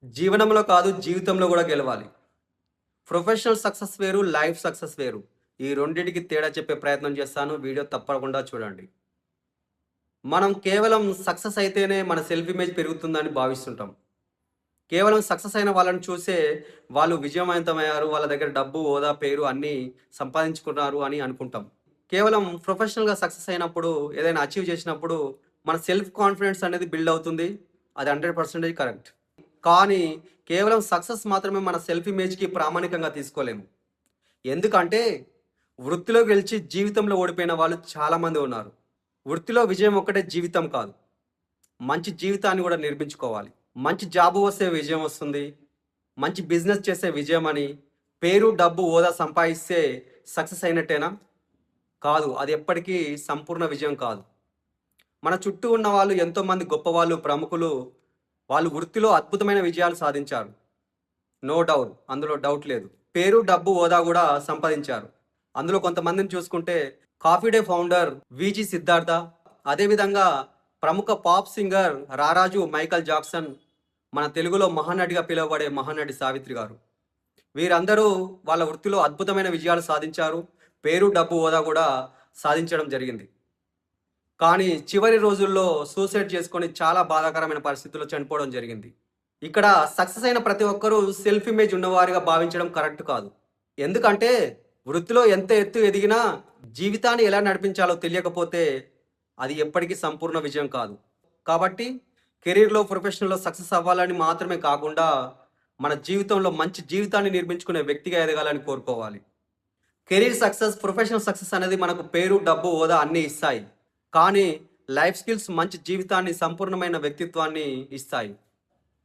జీవనంలో కాదు, జీవితంలో గూడా గెలవాలి. ప్రొఫెషనల్ సక్సెస్ వేరు, లైఫ్ సక్సెస్ వేరు. ఈ రెండిటికి తేడా చెప్పే ప్రయత్నం చేస్తాను. వీడియో తప్పకుండా చూడండి. మనం కేవలం సక్సెస్ అయితేనే మన సెల్ఫ్ ఇమేజ్ పెరుగుతుందని భావిస్తుంటాం. కేవలం సక్సెస్ అయిన వాళ్ళని చూసే వాళ్ళు విజయవంతమయ్యారు, వాళ్ళ దగ్గర డబ్బు, హోదా, పేరు అన్నీ సంపాదించుకున్నారు అని అనుకుంటాం. కేవలం ప్రొఫెషనల్‌గా సక్సెస్ అయినప్పుడు, ఏదైనా అచీవ్ చేసినప్పుడు మన సెల్ఫ్ కాన్ఫిడెన్స్ అనేది బిల్డ్ అవుతుంది. అది 100% కరెక్ట్. కానీ కేవలం సక్సెస్ మాత్రమే మన సెల్ఫ్ ఇమేజ్‌కి ప్రామాణికంగా తీసుకోలేము. ఎందుకంటే వృత్తిలో గెలిచి జీవితంలో ఓడిపోయిన వాళ్ళు చాలామంది ఉన్నారు. వృత్తిలో విజయం ఒక్కటే జీవితం కాదు. మంచి జీవితాన్ని కూడా నిర్మించుకోవాలి. మంచి జాబ్ వస్తే విజయం వస్తుంది. మంచి బిజినెస్ చేసే విజయం అని, పేరు, డబ్బు, హోదా సంపాదిస్తే సక్సెస్ అయినట్టేనా? కాదు. అది ఎప్పటికీ సంపూర్ణ విజయం కాదు. మన చుట్టూ ఉన్న వాళ్ళు ఎంతోమంది గొప్పవాళ్ళు, ప్రముఖులు వాళ్ళు వృత్తిలో అద్భుతమైన విజయాలు సాధించారు. No doubt. అందులో డౌట్ లేదు. పేరు, డబ్బు, హోదా గూడా సంపాదించారు. అందులో కొంతమందిని చూసుకుంటే 'coffee day' founder VG Siddhartha, అదేవిధంగా ప్రముఖ పాప్ సింగర్ రారాజు మైకేల్ జాక్సన్, మన తెలుగులో మహానటిగా పిలువబడే మహానటి సావిత్రి గారు. వీరందరూ వాళ్ళ వృత్తిలో అద్భుతమైన విజయాలు సాధించారు. పేరు, డబ్బు, హోదా గూడా సాధించడం జరిగింది. కానీ చివరి రోజుల్లో సూసైడ్ చేసుకొని చాలా బాధాకరమైన పరిస్థితుల్లో చనిపోవడం జరిగింది. ఇక్కడ సక్సెస్ అయిన ప్రతి ఒక్కరూ సెల్ఫ్ ఇమేజ్ ఉన్నవారిగా భావించడం కరెక్ట్ కాదు. ఎందుకంటే వృత్తిలో ఎంత ఎత్తు ఎదిగినా జీవితాన్ని ఎలా నడిపించాలో తెలియకపోతే అది ఎప్పటికీ సంపూర్ణ విజయం కాదు. కాబట్టి కెరీర్‌లో, ప్రొఫెషనల్‌లో సక్సెస్ అవ్వాలని మాత్రమే కాకుండా మన జీవితంలో మంచి జీవితాన్ని నిర్మించుకునే వ్యక్తిగా ఎదగాలని కోరుకోవాలి. కెరీర్ సక్సెస్, ప్రొఫెషనల్ సక్సెస్ అనేది మనకు పేరు, డబ్బు, హోదా అన్నీ ఇస్తాయి. కానీ లైఫ్ స్కిల్స్ మంచి జీవితాన్ని, సంపూర్ణమైన వ్యక్తిత్వాన్ని ఇస్తాయి.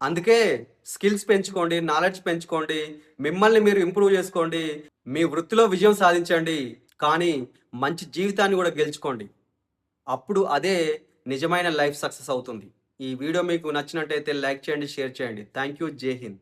అందుకే స్కిల్స్ పెంచుకోండి, నాలెడ్జ్ పెంచుకోండి, మిమ్మల్ని మీరు ఇంప్రూవ్ చేసుకోండి, మీ వృత్తిలో విజయం సాధించండి. కానీ మంచి జీవితాన్ని కూడా గెలుచుకోండి. అప్పుడు అదే నిజమైన లైఫ్ సక్సెస్ అవుతుంది. ఈ వీడియో మీకు నచ్చినట్టయితే లైక్ చేయండి, షేర్ చేయండి. Thank you. జై హింద్.